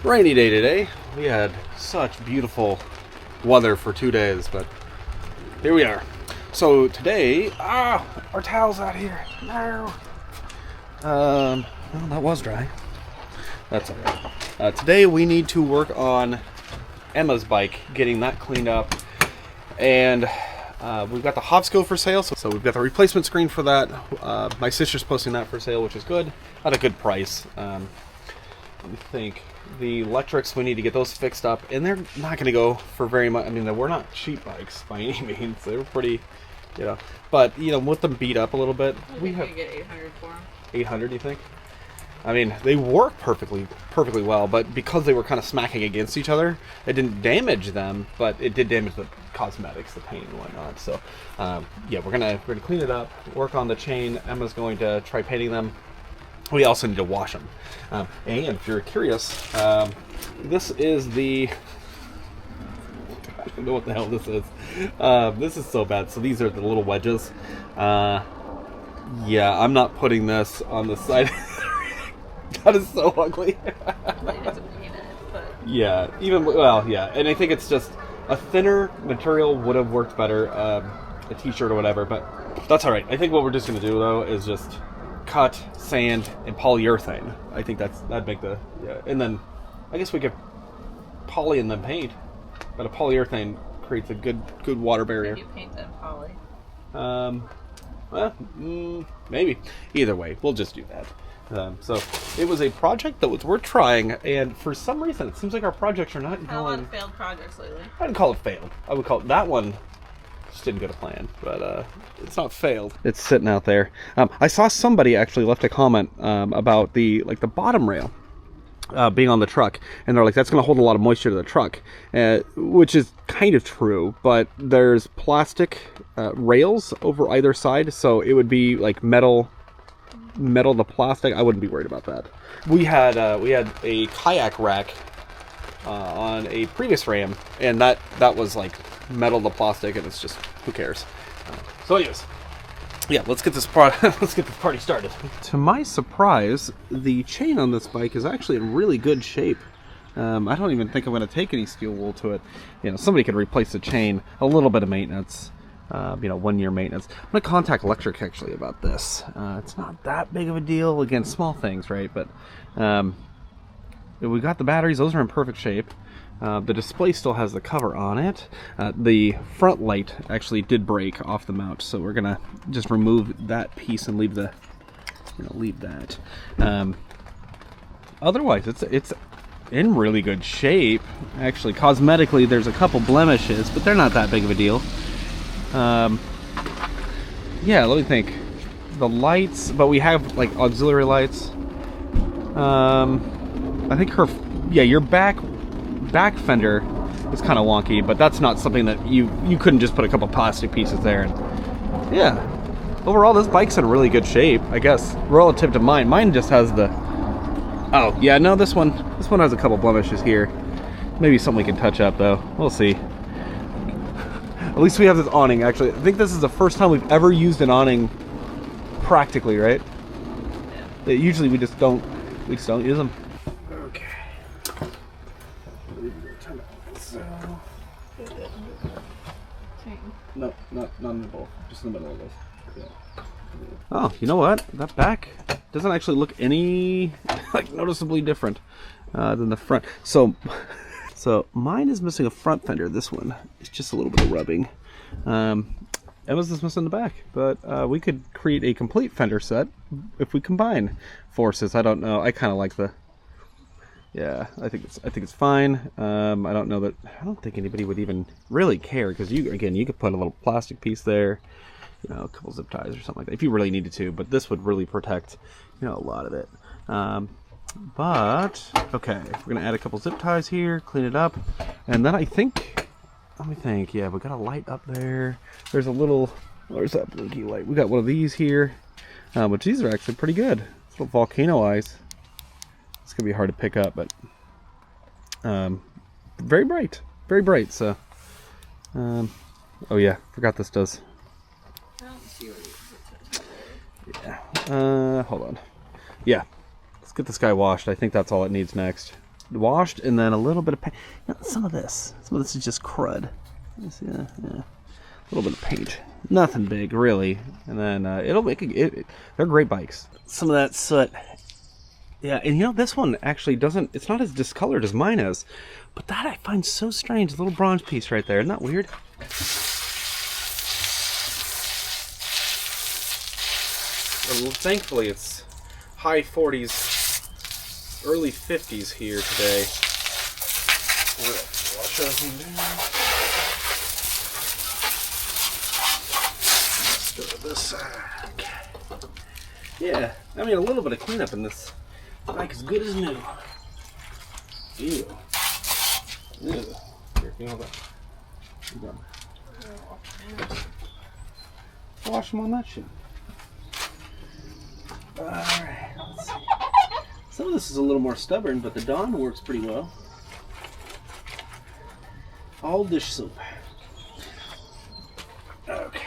Rainy day today. We had such beautiful weather for 2 days, but here we are. So today, our towel's out here. No. Well, that was dry. That's alright. Today we need to work on Emma's bike, getting that cleaned up, and we've got the Hopsco for sale. So we've got the replacement screen for that. My sister's posting that for sale, which is good, at a good price. Let me think. The electrics, we need to get those fixed up, and they're not going to go for very much. I mean, we're not cheap bikes by any means. They're pretty, but with them beat up a little bit, we have get 800 for them. 800, you think? I mean, they work perfectly well, but because they were kind of smacking against each other, it didn't damage them, but it did damage the cosmetics, the paint and whatnot. So, yeah, we're gonna clean it up, work on the chain. Emma's going to try painting them. We also need to wash them. And if you're curious, this is the... I don't know what the hell this is. This is so bad. So these are the little wedges. Yeah, I'm not putting this on the side. That is so ugly. Yeah, yeah. And I think it's just a thinner material would have worked better, a t-shirt or whatever, but that's all right. I think what we're just going to do, though, is just cut, sand, and polyurethane. I think that'd make the... Yeah. And then I guess we could poly and then paint, but a polyurethane creates a good water barrier. You paint and poly. Well, maybe. Either way, we'll just do that. So it was a project that was worth trying, and for some reason it seems like our projects are not going... Had a lot of failed projects lately. I wouldn't call it failed. I would call it that one just didn't go to plan, but it's not failed. It's sitting out there. I saw somebody actually left a comment about the bottom rail being on the truck, and they're like, that's going to hold a lot of moisture to the truck, which is kind of true, but there's plastic rails over either side, so it would be like metal to plastic. I wouldn't be worried about that. We had a kayak rack on a previous Ram, and that was like metal to plastic, and it's just, who cares? So anyways, yeah, let's get this party started. To my surprise, the chain on this bike is actually in really good shape. I don't even think I'm going to take any steel wool to it. Somebody could replace the chain, a little bit of maintenance, 1 year maintenance. I'm going to contact Electric actually about this. It's not that big of a deal. Again, small things, right? But we got the batteries. Those are in perfect shape. The display still has the cover on it. The front light actually did break off the mount, so we're gonna just remove that piece and leave that. Otherwise, it's in really good shape. Actually, cosmetically, there's a couple blemishes, but they're not that big of a deal. Yeah, let me think. The lights, but we have like auxiliary lights. I think your back fender is kind of wonky, but that's not something that you couldn't just put a couple plastic pieces there. And yeah, overall this bike's in really good shape, I guess, relative to mine. Mine just has the... Oh yeah, no, this one has a couple blemishes here. Maybe something we can touch up though. We'll see. At least we have this awning. Actually, I think this is the first time we've ever used an awning practically, right? Yeah. Usually we just don't use them. Okay. No, not in the bowl. Just in the middle of this. Yeah. Oh, you know what? That back doesn't actually look any noticeably different than the front. So mine is missing a front fender. This one is just a little bit of rubbing. Emma's just missing the back, but we could create a complete fender set if we combine forces. I don't know. I kind of like the... Yeah, I think it's fine. I don't think anybody would even really care, because you could put a little plastic piece there, a couple zip ties or something like that if you really needed to. But this would really protect, a lot of it. But okay, we're gonna add a couple zip ties here, clean it up, and then let me think. Yeah, we got a light up there. There's that blinky light. We got one of these here, which these are actually pretty good. It's little volcano eyes. It's gonna be hard to pick up, but very bright. So, oh yeah, forgot this does. I don't see what it is. Yeah. Hold on. Yeah. Let's get this guy washed. I think that's all it needs next. washed, and then a little bit of paint. You know, some of this is just crud. Yeah, a little bit of paint. Nothing big, really. And then it'll make it. They're great bikes. Some of that soot. Yeah, and you know, this one actually doesn't. It's not as discolored as mine is, but that I find so strange. A little bronze piece right there. Isn't that weird? Well, thankfully, it's high 40s, early 50s here today. Wash everything down. Let's go to this side. Yeah, I mean, a little bit of cleanup in this bike is good as new. Ew. Ew. Here, you know that. Wash them on that shit. Alright, let's see. Some of this is a little more stubborn, but the Dawn works pretty well. All dish soap. Okay.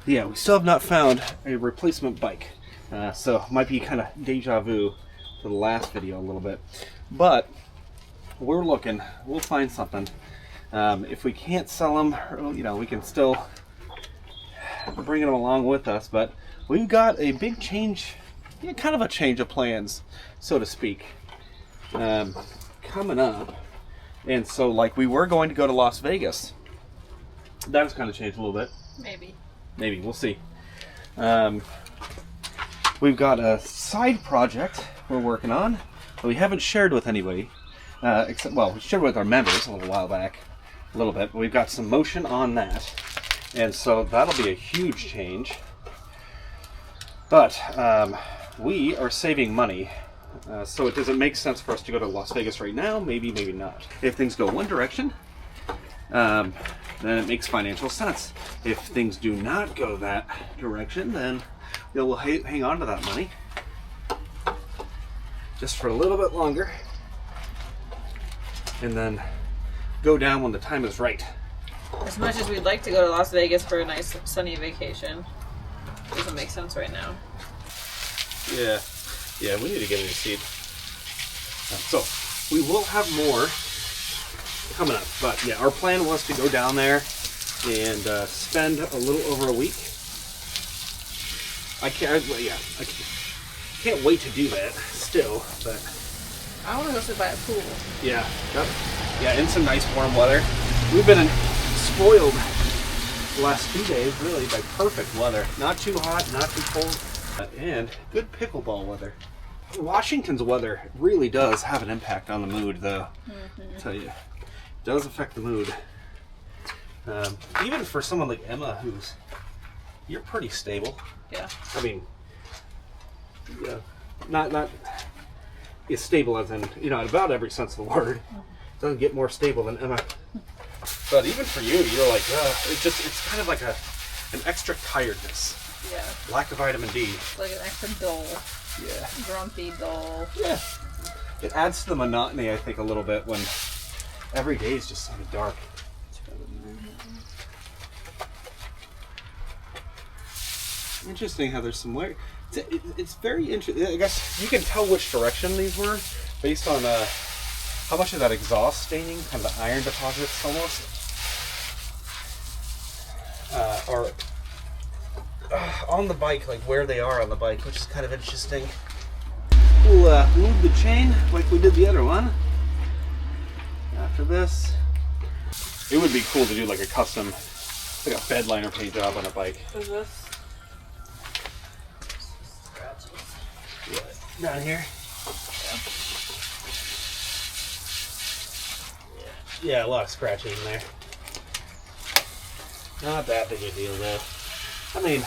Yeah, we still have not found a replacement bike. So it might be kind of deja vu to the last video a little bit. But we're looking. We'll find something. If we can't sell them, you know, we can still bring them along with us. But we've got a big change, yeah, kind of a change of plans, so to speak, coming up. And so, like, we were going to go to Las Vegas. That has kind of changed a little bit. Maybe, we'll see. We've got a side project we're working on that we haven't shared with anybody. Except, well, we shared with our members a little while back, a little bit, but we've got some motion on that. And so that'll be a huge change. But we are saving money, so it doesn't make sense for us to go to Las Vegas right now. Maybe, maybe not. If things go one direction, then it makes financial sense. If things do not go that direction, then we'll hang on to that money just for a little bit longer, and then go down when the time is right. As much as we'd like to go to Las Vegas for a nice sunny vacation, doesn't make sense right now. Yeah, we need to get a new seat. So we will have more coming up, but yeah, our plan was to go down there and spend a little over a week. I can't wait to do that still, but I want to go sit by a pool. Yeah, in some nice warm weather. We've been spoiled the last 2 days, really, by perfect weather. Not too hot, not too cold, and good pickleball weather. Washington's weather really does have an impact on the mood, though. I'll tell you, it does affect the mood. Even for someone like Emma, you're pretty stable. Yeah. I mean, yeah, not as stable as in, you know, in about every sense of the word. It doesn't get more stable than Emma. But even for you, you're like, it's kind of like an extra tiredness. Yeah. Lack of vitamin D. Like an extra dull. Yeah. Grumpy dull. Yeah. It adds to the monotony, I think, a little bit when every day is just so dark. Interesting how there's some way. It's very interesting. I guess you can tell which direction these were based on how much of that exhaust staining, kind of the iron deposits almost, are on the bike, like where they are on the bike, which is kind of interesting. We'll move the chain like we did the other one. After this, it would be cool to do like a custom, like a bed liner paint job on a bike. Is this? Down here. Yeah, a lot of scratches in there. Not that big a deal, though. I mean,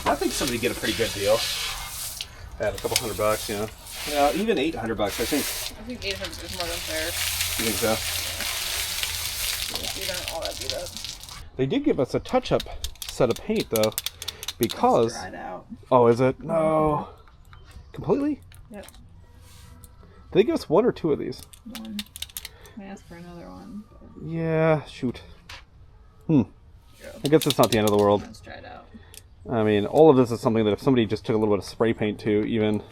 I think somebody get a pretty good deal at a couple $100, you know. Yeah, even $800, I think. I think 800 is more than fair. You think so? Yeah, these aren't all that beat up. They did give us a touch-up set of paint, though, because... It's dried out. Oh, is it? No. Completely? Yep. Did they give us one or two of these? One. I asked for another one. Yeah, shoot. I guess it's not the end of the world. It's dried out. I mean, all of this is something that if somebody just took a little bit of spray paint to even,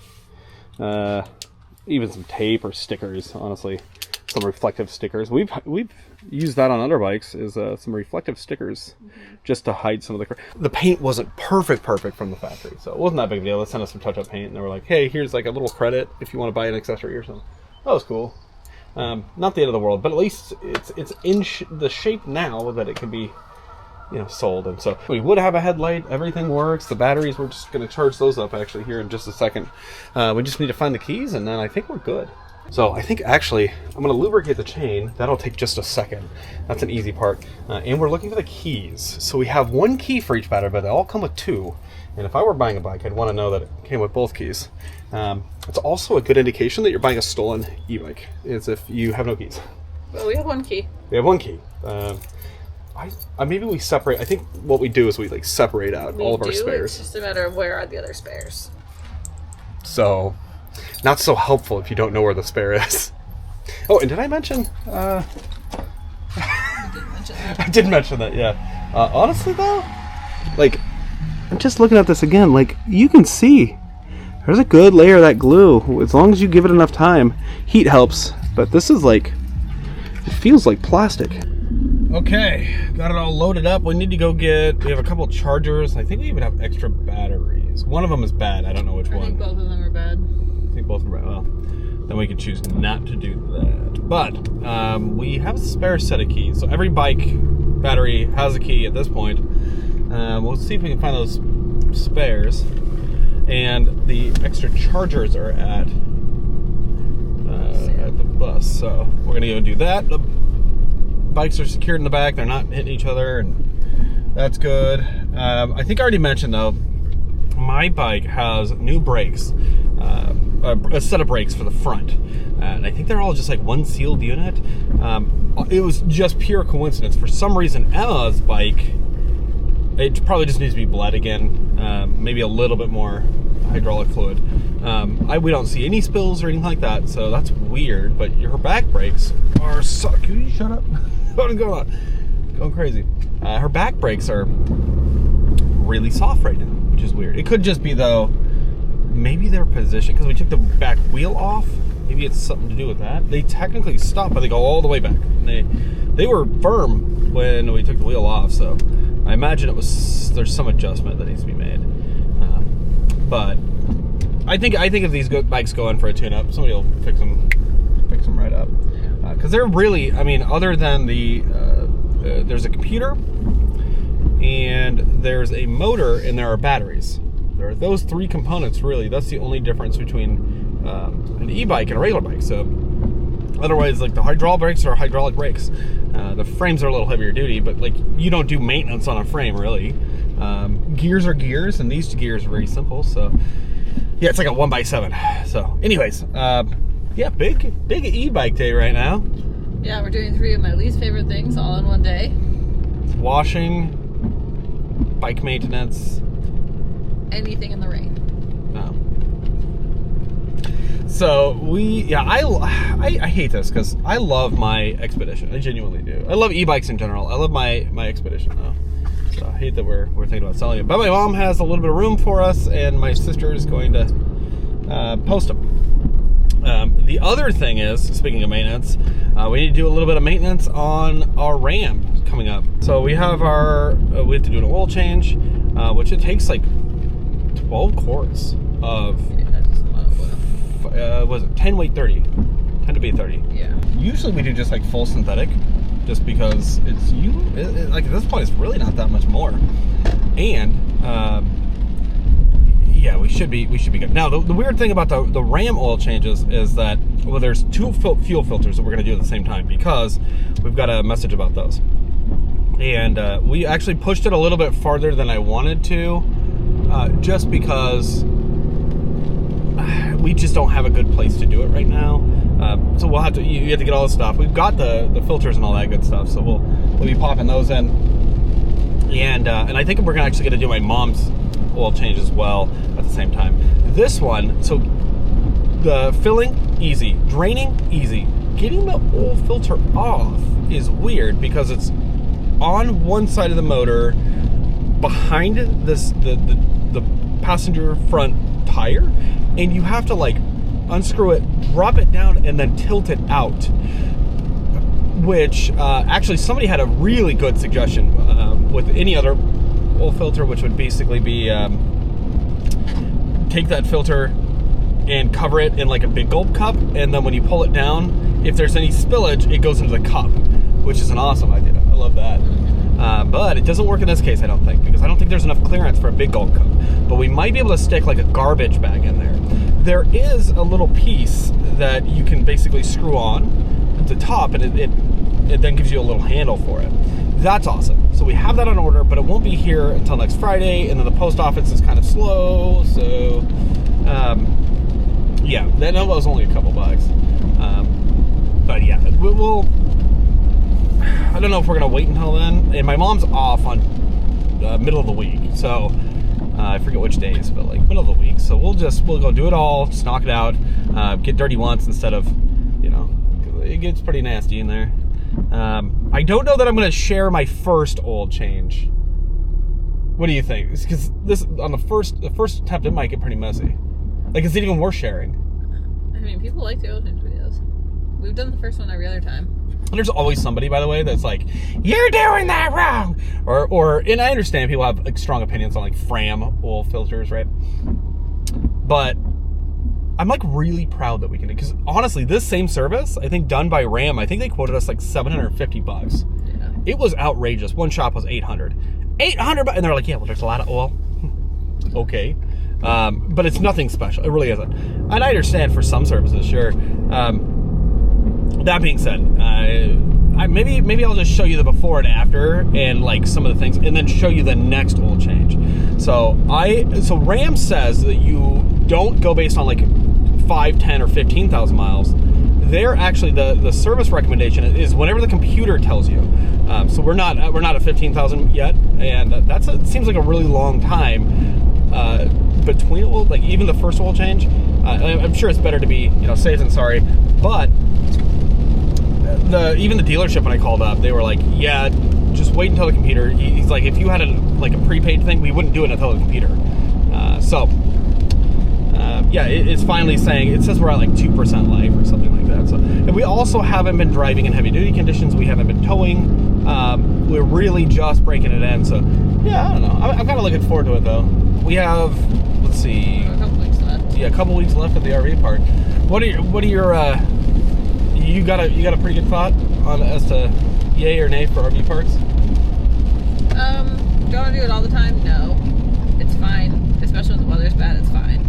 even some tape or stickers, honestly. Some reflective stickers. We've used that on other bikes, is some reflective stickers just to hide some of the paint wasn't perfect from the factory, so it wasn't that big of a deal. They sent us some touch-up paint, and they were like, hey, here's like a little credit if you want to buy an accessory or something. That was cool. Not the end of the world, but at least it's in the shape now that it can be, you know, sold. And so we would have a headlight, everything works. The batteries, we're just going to charge those up actually here in just a second. We just need to find the keys, and then I think we're good. So I think actually I'm going to lubricate the chain. That'll take just a second. That's an easy part. And we're looking for the keys. So we have one key for each battery, but they all come with two. And if I were buying a bike, I'd want to know that it came with both keys. It's also a good indication that you're buying a stolen e-bike, is if you have no keys. Well, we have one key. We have one key. Maybe we separate. I think what we do is we like separate out all of our spares. It's just a matter of where are the other spares. So, not so helpful if you don't know where the spare is. Oh, and did I mention? You did mention that. I did mention that, yeah. Honestly, though, like, I'm just looking at this again. Like, you can see there's a good layer of that glue. As long as you give it enough time, heat helps. But this is like, it feels like plastic. Okay, got it all loaded up. We need to go get, we have a couple chargers. I think we even have extra batteries. One of them is bad. I don't know which one. I think both of them are bad. I think both are bad. Well, then we can choose not to do that. But we have a spare set of keys. So every bike battery has a key at this point. We'll see if we can find those spares. And the extra chargers are at the bus. So we're going to go do that. The bikes are secured in the back. They're not hitting each other, and that's good. I think I already mentioned, though, my bike has new brakes, a set of brakes for the front, and I think they're all just like one sealed unit. It was just pure coincidence. For some reason, Emma's bike, it probably just needs to be bled again, maybe a little bit more hydraulic fluid. We don't see any spills or anything like that, so that's weird. But her back brakes are can you shut up? What is going on? Going crazy. Her back brakes are really soft right now, which is weird. It could just be, though, maybe their position, because we took the back wheel off. Maybe it's something to do with that. They technically stop, but they go all the way back. And they were firm when we took the wheel off, so I imagine there's some adjustment that needs to be made. But I think if these bikes go in for a tune-up, somebody will fix them right up. Because they're really, I mean, other than there's a computer and there's a motor and there are batteries. There are those three components, really. That's the only difference between an e-bike and a regular bike. So otherwise, like, the hydraulic brakes are hydraulic brakes. The frames are a little heavier duty, but like, you don't do maintenance on a frame, really. Gears are gears, and these gears are very simple. So yeah, it's like a 1x7. So anyways, yeah, big e-bike day right now. Yeah, we're doing 3 of my least favorite things all in one day. Washing, bike maintenance, anything in the rain. No. So I hate this because I love my Expedition. I genuinely do. I love e-bikes in general. I love my Expedition though. So I hate that we're thinking about selling it. But my mom has a little bit of room for us, and my sister is going to post them. The other thing is, speaking of maintenance, we need to do a little bit of maintenance on our Ram coming up. So we have we have to do an oil change, which it takes like 12 quarts of, That's a lot of oil. was it 10 weight 30? 10 to be 30. Yeah. Usually we do just like full synthetic, just because it's like at this point it's really not that much more. And yeah, we should be good. Now, the weird thing about the Ram oil changes is that, well, there's 2 fuel filters that we're going to do at the same time, because we've got a message about those. And we actually pushed it a little bit farther than I wanted to, just because we just don't have a good place to do it right now. So we'll have to, you have to get all this stuff. We've got the filters and all that good stuff, so we'll be popping those in. And I think we're actually going to do my mom's oil change as well at the same time. This one, so the filling, easy. Draining, easy. Getting the oil filter off is weird, because it's on one side of the motor behind the passenger front tire, and you have to like unscrew it, drop it down, and then tilt it out. Which actually somebody had a really good suggestion with any other oil filter, which would basically be take that filter and cover it in like a big gulp cup, and then when you pull it down, if there's any spillage, it goes into the cup, which is an awesome idea. I love that. But it doesn't work in this case, I don't think, because I don't think there's enough clearance for a big gulp cup. But we might be able to stick like a garbage bag in there. There is a little piece that you can basically screw on at the top, and it then gives you a little handle for it. That's awesome. So we have that on order, but it won't be here until next Friday, and then the post office is kind of slow, so yeah, that was only a couple bucks. But yeah, we'll I don't know if we're gonna wait until then. And my mom's off on middle of the week, so I forget which days, but like middle of the week. So we'll go do it all, just knock it out, get dirty once instead of, you know, it gets pretty nasty in there. I don't know that I'm gonna share my first oil change. What do you think? Because this on the first attempt, it might get pretty messy. Like, is it even worth sharing? I mean, people like the oil change videos. We've done the first one every other time. There's always somebody, by the way, that's like, you're doing that wrong, or and I understand people have like strong opinions on like Fram oil filters, right? But I'm like really proud that we can do, because honestly, this same service, I think done by Ram, I think they quoted us like $750. Yeah. It was outrageous. One shop was 800, and they're like, yeah, well, there's a lot of oil. Okay. But it's nothing special. It really isn't. And I understand for some services, sure. That being said, maybe I'll just show you the before and after and like some of the things, and then show you the next oil change. So Ram says that you don't go based on like 5, 10, or 15,000 miles. They're actually the service recommendation is whenever the computer tells you. So we're not at 15,000 yet, and it seems like a really long time. Between oil, like even the first oil change, I'm sure it's better to be, you know, safe than sorry. But even the dealership, when I called up, they were like, yeah, just wait until the computer. He's like, if you had a prepaid thing, we wouldn't do it until the computer. Yeah, it's finally saying, it says we're at like 2% life or something like that. So, and we also haven't been driving in heavy duty conditions. We haven't been towing. We're really just breaking it in. So yeah, I don't know. I'm kind of looking forward to it though. We have, let's see, A couple weeks left. Yeah, a couple weeks left at the RV park. What are your you got a pretty good thought on as to yay or nay for RV parks? Do I want to do it all the time? No. It's fine. Especially when the weather's bad, it's fine.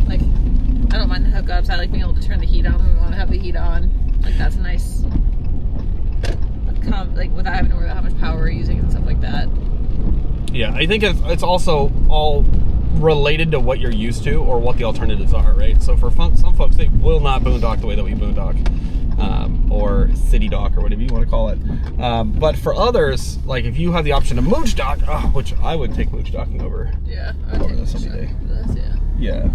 Like, I don't mind the hookups. I like being able to turn the heat on when we want to have the heat on. Like, that's nice. Like, without having to worry about how much power we're using and stuff like that. Yeah, I think it's also all related to what you're used to or what the alternatives are, right? So for some folks, they will not boondock the way that we boondock, or city dock, or whatever you want to call it. But for others, like if you have the option to mooch dock, which I would take mooch docking over. Yeah, I would take this any day. This, Yeah.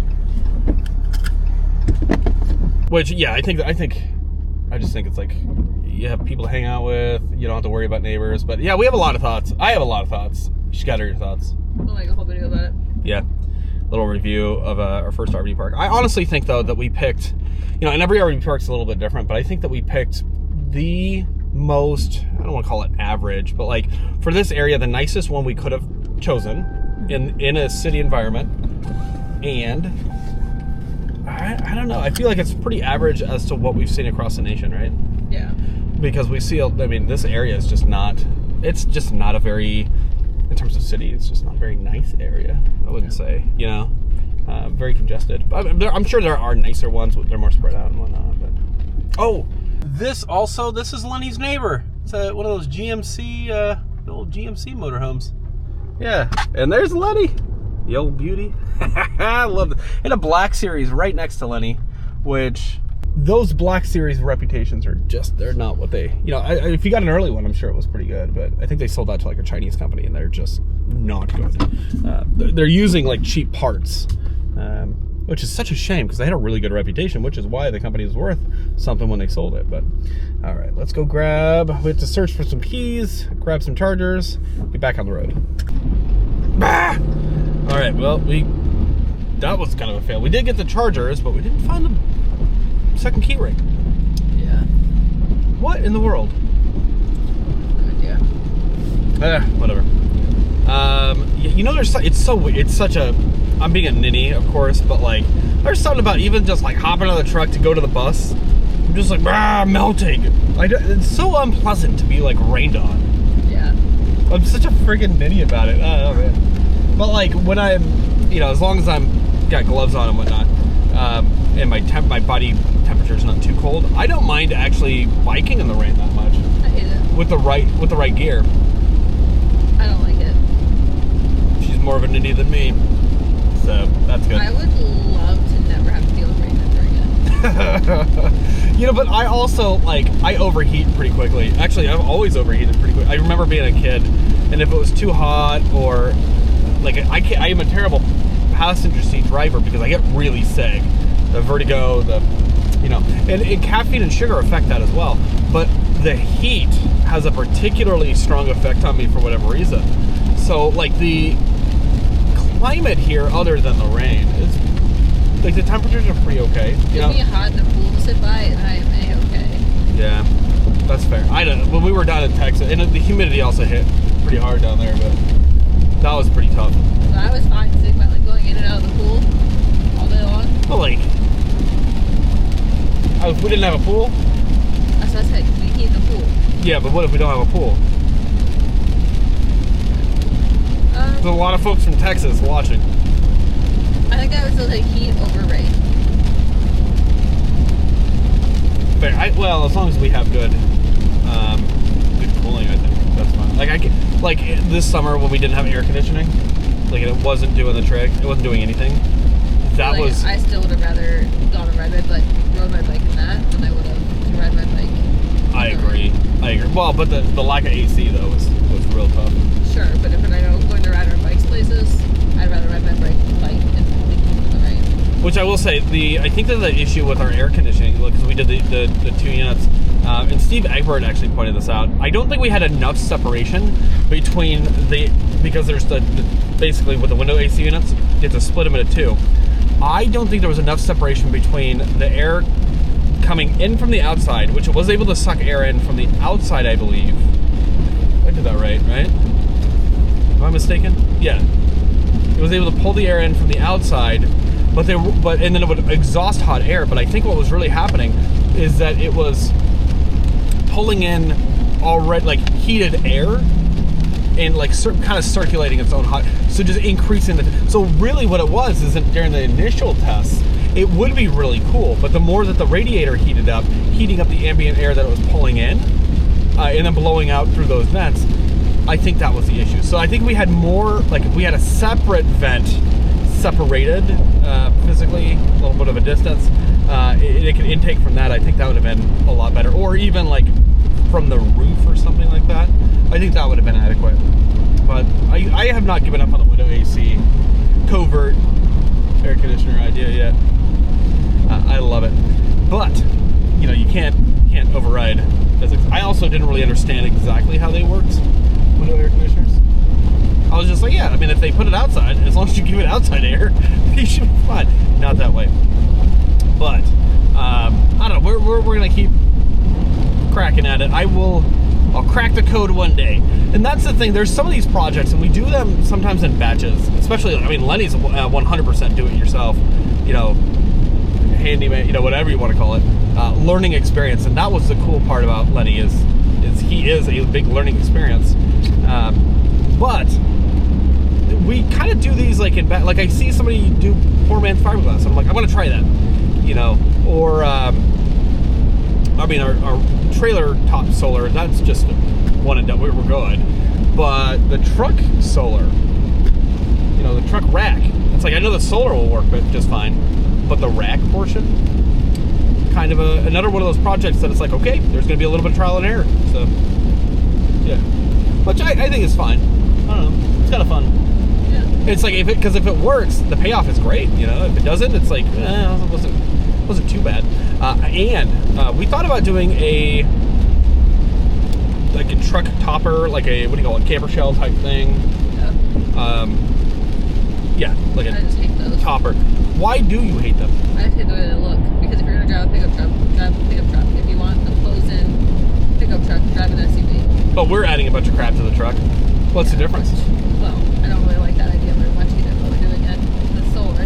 Which, yeah, I just think it's like you have people to hang out with. You don't have to worry about neighbors. But yeah, we have a lot of thoughts. I have a lot of thoughts. You scatter your thoughts. We'll make a whole video about it. Yeah, little review of our first RV park. I honestly think though that we picked, you know, and every RV park's a little bit different, but I think that we picked the most, I don't want to call it average, but like for this area, the nicest one we could have chosen in a city environment. And I don't know, I feel like it's pretty average as to what we've seen across the nation, right? Yeah. Because we see, I mean, this area is just not, it's just not a very, in terms of city, it's just not a very nice area, I wouldn't say, you know, very congested. But I'm sure there are nicer ones, they're more spread out and whatnot. But oh, this is Lenny's neighbor. It's one of those GMC, the old GMC motorhomes. Yeah, and there's Lenny, the old beauty. I love it. And a Black Series right next to Lenny, which those Black Series reputations are just, they're not what they, you know, if you got an early one, I'm sure it was pretty good, but I think they sold out to like a Chinese company and they're just not good. They're using like cheap parts, which is such a shame because they had a really good reputation, which is why the company was worth something when they sold it. But all right, let's go we have to search for some keys, grab some chargers, get back on the road. Bah! All right, well, that was kind of a fail. We did get the chargers, but we didn't find the second key ring. Yeah. What in the world? No idea. Whatever. You know, it's such a, I'm being a ninny, of course, but like, there's something about even just like hopping out of the truck to go to the bus. I'm just like, melting. It's so unpleasant to be like rained on. Yeah. I'm such a freaking ninny about it. Oh man. But like when I'm, as long as I'm got gloves on and whatnot, and my body temperature's not too cold, I don't mind actually biking in the rain that much. I hate it. With the right gear. I don't like it. She's more of a ninny than me, so that's good. I would love to never have to deal with rain ever again. But I also, I overheat pretty quickly. Actually, I've always overheated pretty quick. I remember being a kid, and if it was too hot, or, I am a terrible passenger seat driver because I get really sick. The vertigo, and caffeine and sugar affect that as well. But the heat has a particularly strong effect on me for whatever reason. So, the climate here, other than the rain, is the temperatures are pretty okay. Give me a hot and a pool to sit by, and I am okay. Yeah, that's fair. I don't know. When we were down in Texas, and the humidity also hit pretty hard down there, but that was pretty tough. So I was fine sitting by going in and out of the pool all day long. Well, if we didn't have a pool. That's what I said. We heat the pool. Yeah, but what if we don't have a pool? There's a lot of folks from Texas watching. I think I would still take heat over rain. Fair. Well, as long as we have good cooling, I think that's fine. This summer when we didn't have air conditioning, it wasn't doing the trick. It wasn't doing anything. I still would have rather gone and rode my bike in that than I would have to ride my bike. I agree. Well, but the lack of AC though was real tough. Sure, but if I know going to ride our bikes places, I'd rather ride my bike in the rain. Which I will say, I think that the issue with our air conditioning, because we did the 2 units, and Steve Egbert actually pointed this out. I don't think we had enough separation between because there's basically with the window AC units, you have to split them into 2. I don't think there was enough separation between the air coming in from the outside, which it was able to suck air in from the outside, I believe. I did that right? Am I mistaken? Yeah. It was able to pull the air in from the outside, and then it would exhaust hot air. But I think what was really happening is that it was pulling in already heated air and kind of circulating its own hot, so just increasing so really what it was is that during the initial tests, it would be really cool, but the more that the radiator heating up the ambient air that it was pulling in, and then blowing out through those vents, I think that was the issue. So I think we had more, if we had a separate vent, separated physically, a little bit of a distance, it could intake from that. I think that would have been a lot better, or even from the roof or something like that. I think that would have been adequate. But I have not given up on the window AC covert air conditioner idea yet. I love it, but you can't override physics. I also didn't really understand exactly how they worked, window air conditioners. I was just like, yeah, if they put it outside, as long as you give it outside air, you should be fine. Not that way. But I don't know. We're gonna keep cracking at it. I'll crack the code one day. And that's the thing. There's some of these projects, and we do them sometimes in batches. Especially, Lenny's 100% do it yourself. Handyman, whatever you want to call it, learning experience. And that was the cool part about Lenny is he is a big learning experience. But we kind of do these I see somebody do poor man's fiberglass, and I'm like, I want to try that, or our trailer top solar, that's just one and done. We're good. But the truck solar, the truck rack, it's I know the solar will work just fine, but the rack portion, kind of another one of those projects that it's okay, there's going to be a little bit of trial and error. So, yeah. Which I think is fine. I don't know. It's kind of fun. Yeah. It's because if it works, the payoff is great. If it doesn't, it's it wasn't too bad. And we thought about doing a truck topper, what do you call it, camper shell type thing. Yeah. Yeah, like I just hate those. topper. Why do you hate them? I just hate the way they look. Because if you're gonna drive a pickup truck, drive a pickup truck. If you want a closed-in pickup truck, drive an SUV. But we're adding a bunch of crap to the truck. What's the difference? Well, I don't really like that idea very much either, but we're doing it. It's solar.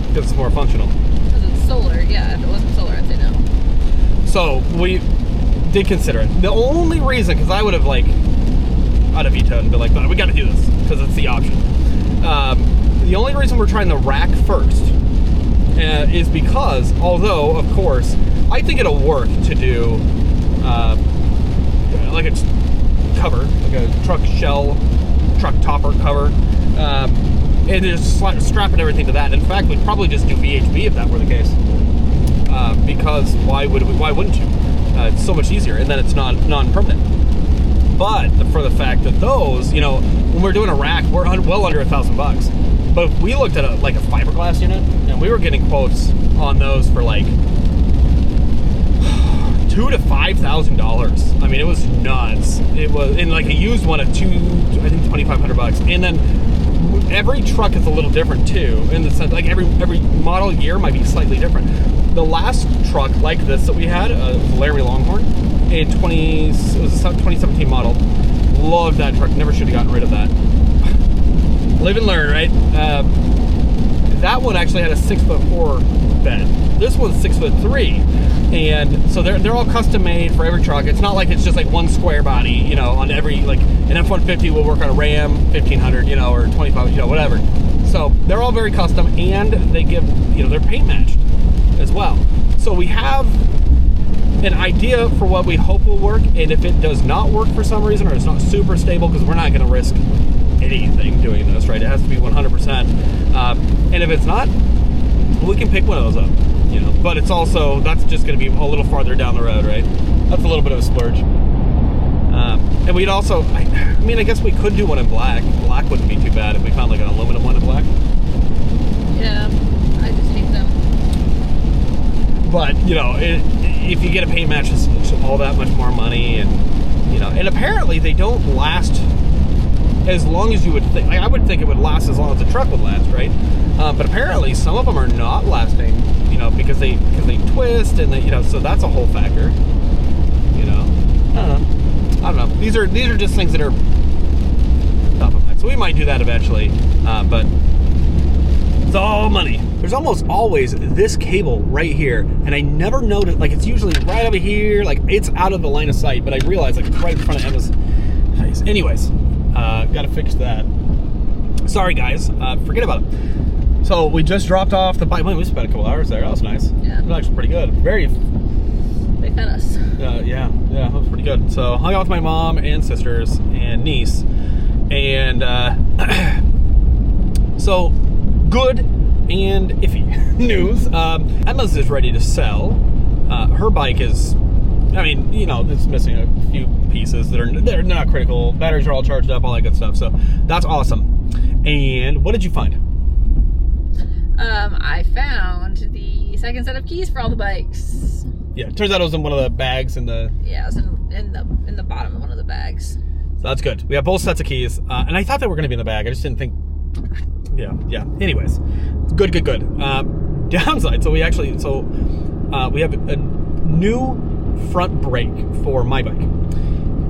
Because it's more functional. Because it's solar, yeah. If it wasn't solar, I'd say no. So we did consider it. The only reason, because I would have I'd have vetoed and been like, we got to do this because it's the option. The only reason we're trying the rack first is because, although of course I think it'll work to do like a cover, like a truck shell, truck topper cover, and just strapping everything to that. In fact, we'd probably just do VHB if that were the case, because why wouldn't you? It's so much easier, and then it's non-permanent. But for the fact that those, when we're doing a rack, we're well under $1,000. But if we looked at a fiberglass unit, and we were getting quotes on those for like $2,000 to $5,000. I mean, it was nuts. It was in like a used one at $2,500, and then every truck is a little different too. In the sense, like every model year might be slightly different. The last truck like this that we had, Larry Longhorn, it was a 2017 model. Loved that truck. Never should have gotten rid of that. Live and learn, right? That one actually had a 6'4" bed. This one's 6'3", and so they're all custom made for every truck. It's not like it's just like one square body, on every, like an F-150 will work on a Ram 1500, or 25, whatever. So they're all very custom, and they give, they're paint matched as well. So we have an idea for what we hope will work, and if it does not work for some reason, or it's not super stable, because we're not going to risk anything doing this, right? It has to be 100%. And if it's not, we can pick one of those up, but it's also, that's just going to be a little farther down the road, right? That's a little bit of a splurge. And we'd also, I guess we could do one in black. Black wouldn't be too bad if we found like an aluminum one in black. Yeah, I just hate them. But, if you get a paint match, it's all that much more money, and, and apparently they don't last as long as you would think. Like, I would think it would last as long as the truck would last, right? But apparently some of them are not lasting, because they twist, and so that's a whole factor. I don't know. These are just things that are top of mind. So we might do that eventually, but it's all money. There's almost always this cable right here, and I never noticed, like it's usually right over here, like it's out of the line of sight, but I realize like it's right in front of Emma's face. Anyways, gotta fix that. Sorry guys, forget about it. So we just dropped off the bike. We spent a couple hours there. That was nice. Yeah. It was actually pretty good. They fed us. Yeah, that was pretty good. So hung out with my mom and sisters and niece, and so good and iffy news. Emma's is ready to sell. Her bike is, it's missing a few pieces that they're not critical. Batteries are all charged up, all that good stuff. So that's awesome. And what did you find? I found the second set of keys for all the bikes. Yeah, it turns out it was in one of the bags in the... Yeah, it was in the bottom of one of the bags. So that's good. We have both sets of keys, and I thought they were going to be in the bag. I just didn't think... Yeah. Anyways, good. Downside, so we have a new front brake for my bike,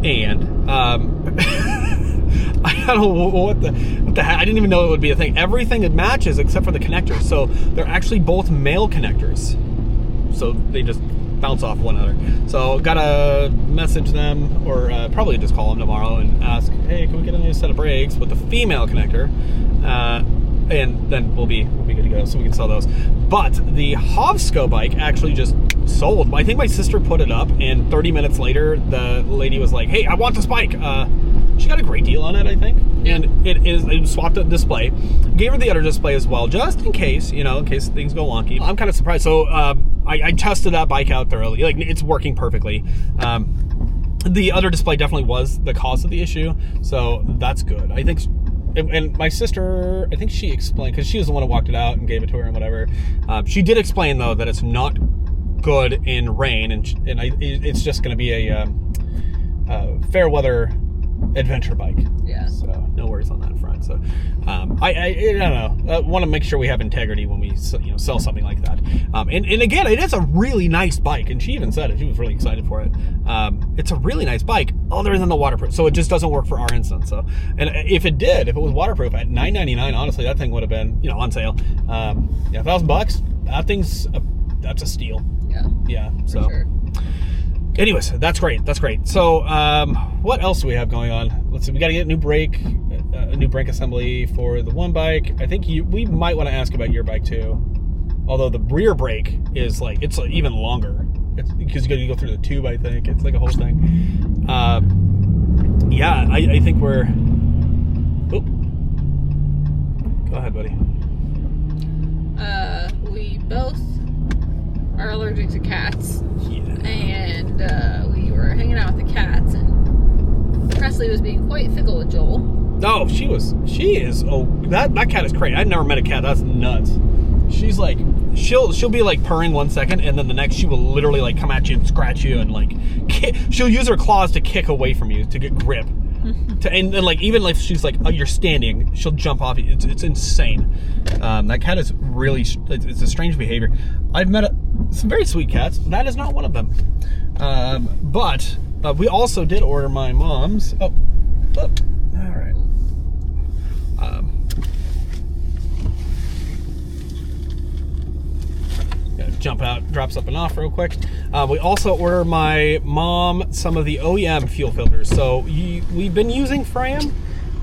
and I don't know what the heck. I didn't even know it would be a thing. Everything it matches except for the connectors. So they're actually both male connectors. So they just bounce off one another. So gotta message them, or probably just call them tomorrow and ask, hey, can we get a new set of brakes with the female connector? And then we'll be good to go, so we can sell those. But the Hovsco bike actually just sold. I think my sister put it up, and 30 minutes later, the lady was like, hey, I want this bike. She got a great deal on it, I think. Yeah. And it swapped a display. Gave her the other display as well, just in case, in case things go wonky. I'm kind of surprised. So I tested that bike out thoroughly. Like, it's working perfectly. The other display definitely was the cause of the issue, so that's good. I think, and my sister, I think she explained, because she was the one who walked it out and gave it to her and whatever. She did explain, though, that it's not good in rain, and it's just going to be a fair weather adventure bike. Yeah. So no worries on that front. So I don't know. I want to make sure we have integrity when we sell something like that. And again, it is a really nice bike, and she even said it. She was really excited for it. It's a really nice bike, other than the waterproof. So it just doesn't work for our instance. So, and if it was waterproof at $999, honestly, that thing would have been on sale. Yeah, $1,000. That's a steal. Yeah. Yeah. So. For sure. Anyways, that's great. That's great. So, what else do we have going on? Let's see. We got to get a new brake assembly for the one bike. I think we might want to ask about your bike too. Although the rear brake is it's even longer. It's because you got to go through the tube. I think it's like a whole thing. Yeah, I think we're. Oh, go ahead, buddy. We both are allergic to cats. Yeah. And we were hanging out with the cats, and Presley was being quite fickle with Joel. Oh, she is. Oh, that cat is crazy. I've never met a cat that's nuts. She's like, she'll be like purring 1 second, and then the next she will literally like come at you and scratch you and like she'll use her claws to kick away from you to get grip. And like even if she's like, oh, you're standing, she'll jump off you. It's insane. That cat is really, it's a strange behavior. I've met some very sweet cats. That is not one of them. But we also did order my mom's. Oh, all right. Jump out, drop something off real quick. We also ordered my mom some of the OEM fuel filters. So we've been using Fram,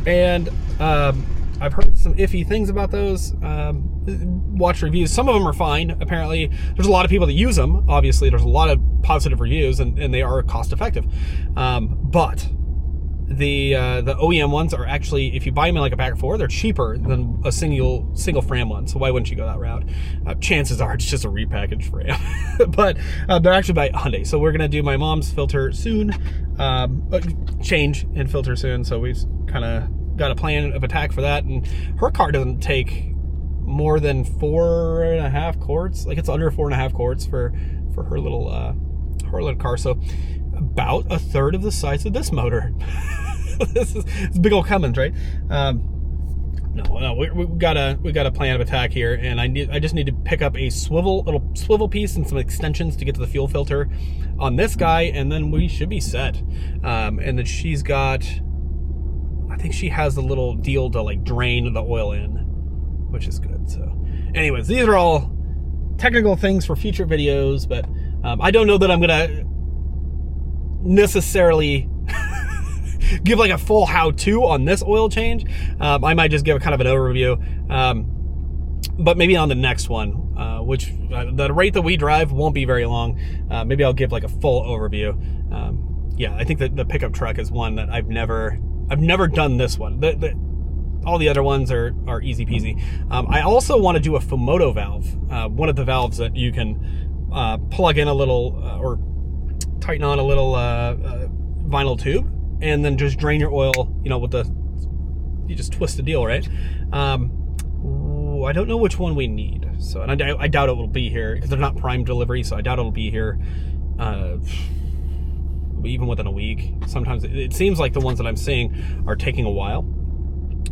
and I've heard some iffy things about those. Watch reviews. Some of them are fine. Apparently, there's a lot of people that use them. Obviously, there's a lot of positive reviews, and they are cost effective. But the OEM ones are actually, if you buy them in like a pack of 4, they're cheaper than a single Fram one. So why wouldn't you go that route? Chances are it's just a repackaged Fram. But they're actually by Hyundai. So we're gonna do my mom's filter soon, change in filter soon. So we've kind of got a plan of attack for that. And her car doesn't take more than 4.5 quarts. Like it's under 4.5 quarts for her little car. So about a third of the size of this motor. It's big old Cummins, right? No, we got a plan of attack here, and I just need to pick up a little swivel piece and some extensions to get to the fuel filter on this guy, and then we should be set. And then she's got, I think she has the little deal to like drain the oil in, which is good. So, anyways, these are all technical things for future videos, but I don't know that I'm gonna necessarily give like a full how-to on this oil change. I might just give a kind of an overview, but maybe on the next one, which the rate that we drive won't be very long. Maybe I'll give like a full overview. Yeah, I think that the pickup truck is one that I've never done this one. All the other ones are easy peasy. I also want to do a Fumoto valve, one of the valves that you can plug in a little or tighten on a little vinyl tube, and then just drain your oil, you just twist the deal, right? I don't know which one we need. So, and I doubt it will be here because they're not prime delivery, so I doubt it'll be here even within a week. Sometimes it seems like the ones that I'm seeing are taking a while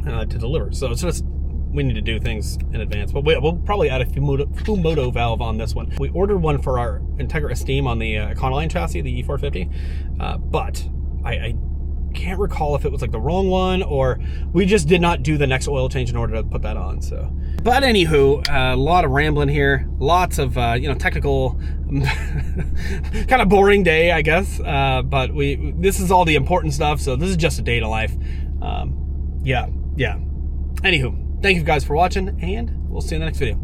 to deliver. So it's just, we need to do things in advance, but we'll probably add a Fumoto valve on this one. We ordered one for our Integra Esteem on the Econoline chassis, the E450, but I can't recall if it was like the wrong one or we just did not do the next oil change in order to put that on. So, but anywho, a lot of rambling here, lots of technical, kind of boring day, I guess. But this is all the important stuff. So this is just a day to life. Yeah. Anywho. Thank you guys for watching, and we'll see you in the next video.